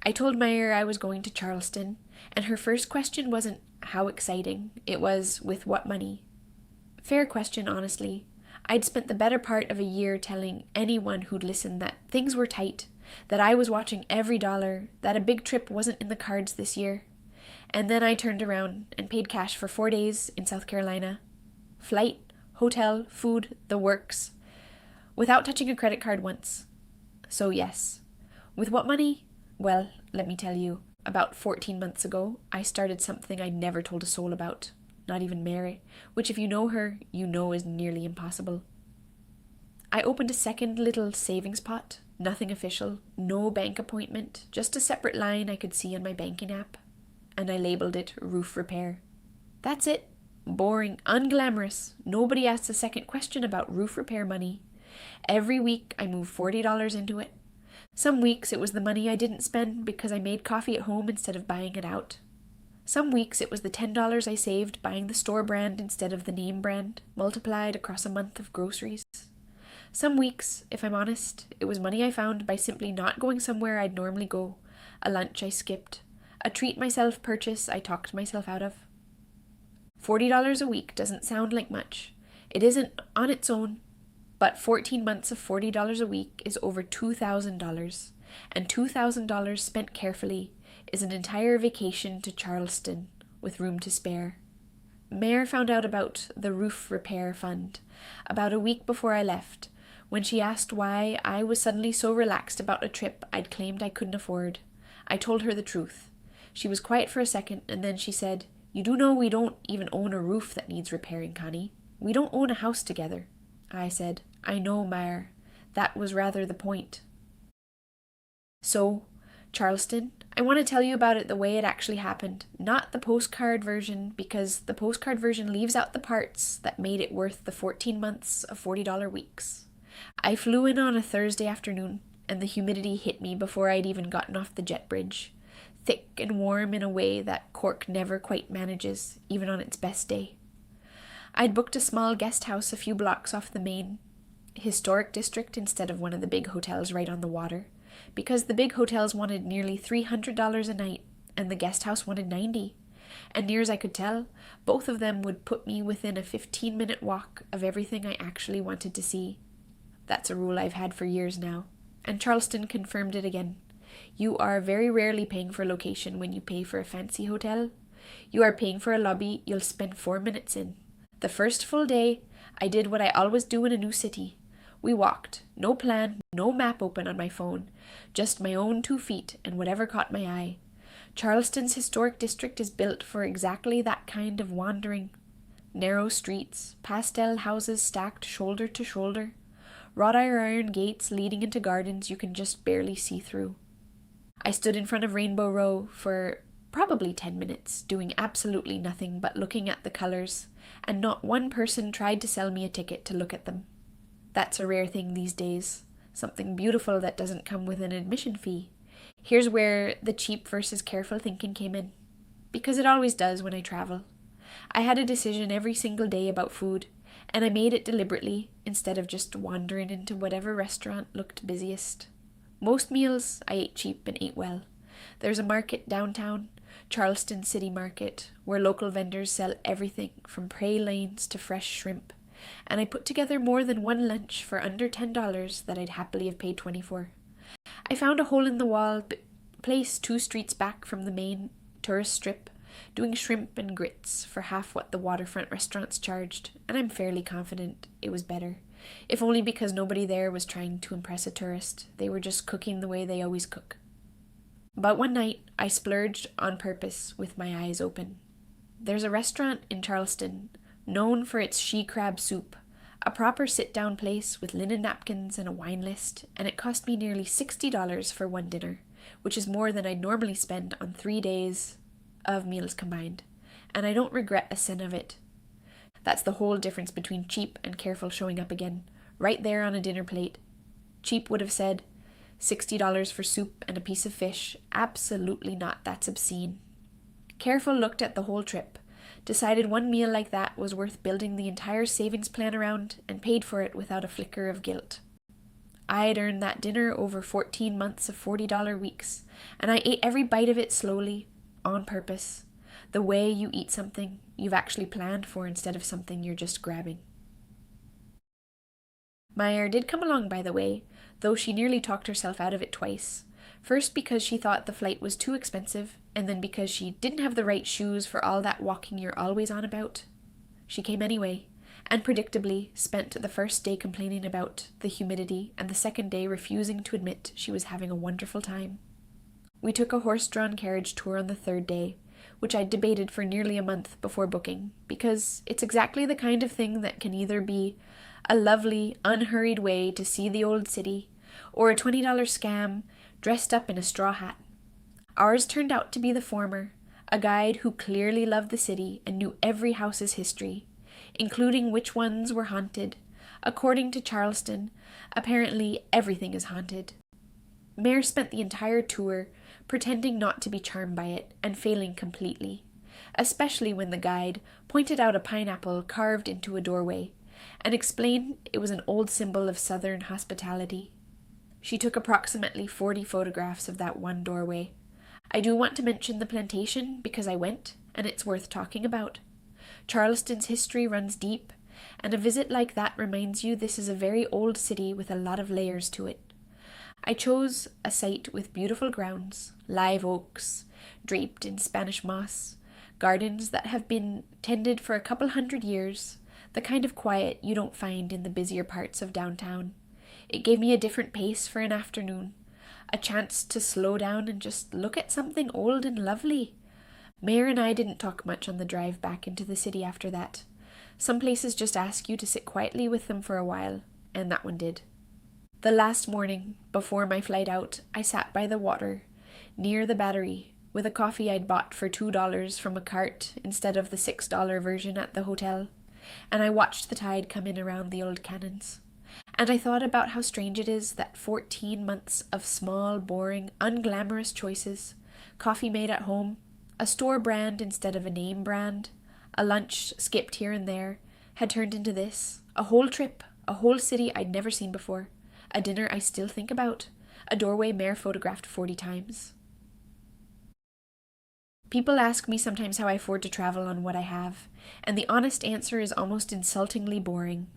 I told Meyer I was going to Charleston, and her first question wasn't how exciting, it was with what money. Fair question, honestly. I'd spent the better part of a year telling anyone who'd listen that things were tight, that I was watching every dollar, that a big trip wasn't in the cards this year. And then I turned around and paid cash for 4 days in South Carolina. Flight, hotel, food, the works, without touching a credit card once. So yes. With what money? Well, let me tell you, about 14 months ago, I started something I'd never told a soul about. Not even Mary, which if you know her, you know is nearly impossible. I opened a second little savings pot, nothing official, no bank appointment, just a separate line I could see on my banking app, and I labelled it roof repair. That's it. Boring, unglamorous. Nobody asks a second question about roof repair money. Every week I moved $40 into it. Some weeks it was the money I didn't spend because I made coffee at home instead of buying it out. Some weeks it was the $10 I saved buying the store brand instead of the name brand, multiplied across a month of groceries. Some weeks, if I'm honest, it was money I found by simply not going somewhere I'd normally go, a lunch I skipped, a treat myself purchase I talked myself out of. $40 a week doesn't sound like much. It isn't on its own, but 14 months of $40 a week is over $2,000, and $2,000 spent carefully is an entire vacation to Charleston with room to spare. Mare found out about the roof repair fund about a week before I left, when she asked why I was suddenly so relaxed about a trip I'd claimed I couldn't afford. I told her the truth. She was quiet for a second, and then she said, "You do know we don't even own a roof that needs repairing, Connie. We don't own a house together." I said, "I know, Meyer. That was rather the point." So, Charleston, I want to tell you about it the way it actually happened, not the postcard version, because the postcard version leaves out the parts that made it worth the 14 months of $40 weeks. I flew in on a Thursday afternoon, and the humidity hit me before I'd even gotten off the jet bridge, thick and warm in a way that Cork never quite manages, even on its best day. I'd booked a small guest house a few blocks off the main historic district instead of one of the big hotels right on the water, because the big hotels wanted nearly $300 a night, and the guest house wanted $90. And near as I could tell, both of them would put me within a 15-minute walk of everything I actually wanted to see. That's a rule I've had for years now, and Charleston confirmed it again. You are very rarely paying for location when you pay for a fancy hotel. You are paying for a lobby you'll spend 4 minutes in. The first full day, I did what I always do in a new city. We walked, no plan, no map open on my phone, just my own 2 feet and whatever caught my eye. Charleston's historic district is built for exactly that kind of wandering. Narrow streets, pastel houses stacked shoulder to shoulder, wrought iron gates leading into gardens you can just barely see through. I stood in front of Rainbow Row for probably 10 minutes, doing absolutely nothing but looking at the colours, and not one person tried to sell me a ticket to look at them. That's a rare thing these days, something beautiful that doesn't come with an admission fee. Here's where the cheap versus careful thinking came in, because it always does when I travel. I had a decision every single day about food, and I made it deliberately instead of just wandering into whatever restaurant looked busiest. Most meals I ate cheap and ate well. There's a market downtown, Charleston City Market, where local vendors sell everything from pralines to fresh shrimp, and I put together more than one lunch for under $10 that I'd happily have paid $20 for. I found a hole-in-the-wall place 2 streets back from the main tourist strip, doing shrimp and grits for half what the waterfront restaurants charged, and I'm fairly confident it was better, if only because nobody there was trying to impress a tourist. They were just cooking the way they always cook. But one night, I splurged on purpose with my eyes open. There's a restaurant in Charleston known for its she-crab soup, a proper sit-down place with linen napkins and a wine list, and it cost me nearly $60 for one dinner, which is more than I'd normally spend on 3 days of meals combined, and I don't regret a cent of it. That's the whole difference between cheap and careful showing up again, right there on a dinner plate. Cheap would have said, $60 for soup and a piece of fish. Absolutely not, that's obscene. Careful looked at the whole trip, decided one meal like that was worth building the entire savings plan around, and paid for it without a flicker of guilt. I'd earned that dinner over 14 months of $40 weeks, and I ate every bite of it slowly, on purpose. The way you eat something you've actually planned for instead of something you're just grabbing. Meyer did come along, by the way, though she nearly talked herself out of it twice. First because she thought the flight was too expensive, and then because she didn't have the right shoes for all that walking you're always on about. She came anyway, and predictably spent the first day complaining about the humidity and the second day refusing to admit she was having a wonderful time. We took a horse-drawn carriage tour on the third day, which I debated for nearly a month before booking, because it's exactly the kind of thing that can either be a lovely, unhurried way to see the old city, or a $20 scam dressed up in a straw hat. Ours turned out to be the former, a guide who clearly loved the city and knew every house's history, including which ones were haunted. According to Charleston, apparently everything is haunted. Mare spent the entire tour pretending not to be charmed by it and failing completely, especially when the guide pointed out a pineapple carved into a doorway and explained it was an old symbol of Southern hospitality. She took approximately 40 photographs of that one doorway. I do want to mention the plantation because I went, and it's worth talking about. Charleston's history runs deep, and a visit like that reminds you this is a very old city with a lot of layers to it. I chose a site with beautiful grounds, live oaks, draped in Spanish moss, gardens that have been tended for a couple hundred years, the kind of quiet you don't find in the busier parts of downtown. It gave me a different pace for an afternoon, a chance to slow down and just look at something old and lovely. Mare and I didn't talk much on the drive back into the city after that. Some places just ask you to sit quietly with them for a while, and that one did. The last morning, before my flight out, I sat by the water, near the Battery, with a coffee I'd bought for $2 from a cart instead of the $6 version at the hotel, and I watched the tide come in around the old cannons. And I thought about how strange it is that 14 months of small, boring, unglamorous choices, coffee made at home, a store brand instead of a name brand, a lunch skipped here and there, had turned into this, a whole trip, a whole city I'd never seen before, a dinner I still think about, a doorway Mare photographed 40 times. People ask me sometimes how I afford to travel on what I have, and the honest answer is almost insultingly boring.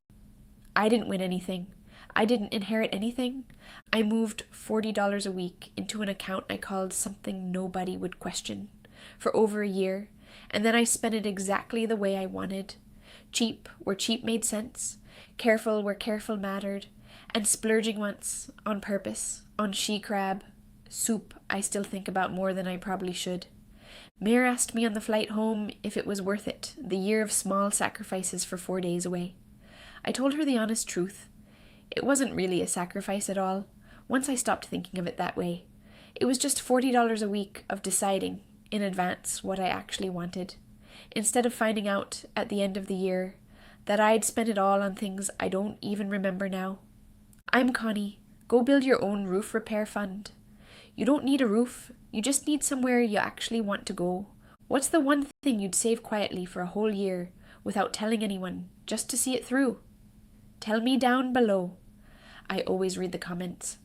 I didn't win anything. I didn't inherit anything. I moved $40 a week into an account I called something nobody would question for over a year, and then I spent it exactly the way I wanted. Cheap where cheap made sense, careful where careful mattered, and splurging once, on purpose, on she-crab, soup I still think about more than I probably should. Mare asked me on the flight home if it was worth it, the year of small sacrifices for 4 days away. I told her the honest truth. It wasn't really a sacrifice at all, once I stopped thinking of it that way. It was just $40 a week of deciding, in advance, what I actually wanted, instead of finding out, at the end of the year, that I'd spent it all on things I don't even remember now. I'm Connie. Go build your own roof repair fund. You don't need a roof, you just need somewhere you actually want to go. What's the one thing you'd save quietly for a whole year, without telling anyone, just to see it through? Tell me down below. I always read the comments.